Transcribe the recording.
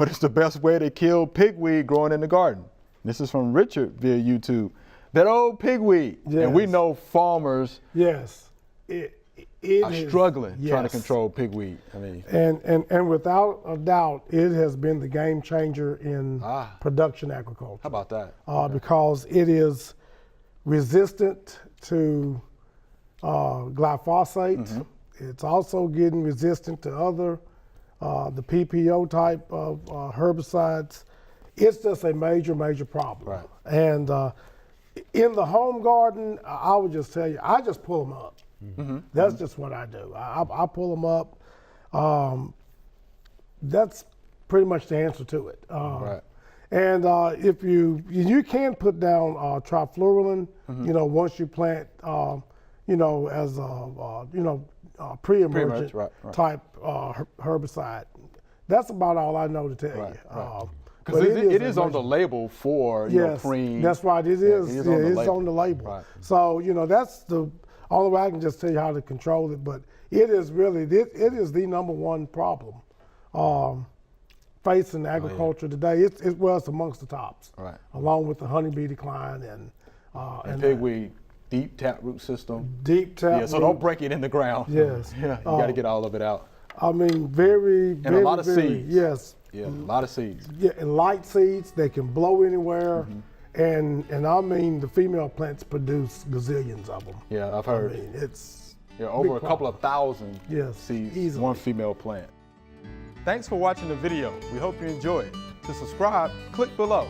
What is the best way to kill pigweed growing in the garden? This is from Richard via YouTube. That old pigweed. Yes. And we know farmers yes, are struggling trying to control pigweed. I mean, and without a doubt, it has been the game changer in production agriculture. How about that? Because it is resistant to glyphosate. Mm-hmm. It's also getting resistant to other the PPO type of herbicides. It's just a major, major problem. Right. And in the home garden, I would just tell you, I just pull them up. Mm-hmm. That's just what I do. I pull them up. That's pretty much the answer to it. Right. And if you can put down trifluralin, Mm-hmm. once you plant, as a pre-emergent right. type herbicide. That's about all I know to tell you. Right. Because it is on the label for cream. That's right. It is. It's on the label. Right. So that's the only way I can just tell you how to control it. But it is really it is the #1 problem facing agriculture today. It's amongst the tops. Right. Along with the honeybee decline and pigweed. Deep taproot system. Deep taproot. Yeah, so don't break it in the ground. Yes. Yeah, you got to get all of it out. I mean, very, and a lot of very, seeds. Yes. Yeah, a lot of seeds. Yeah, and light seeds, they can blow anywhere. Mm-hmm. And I mean, the female plants produce gazillions of them. Yeah, I've heard. I mean, it's over a couple of thousand seeds, easily. One female plant. Thanks for watching the video. We hope you enjoyed. To subscribe, click below.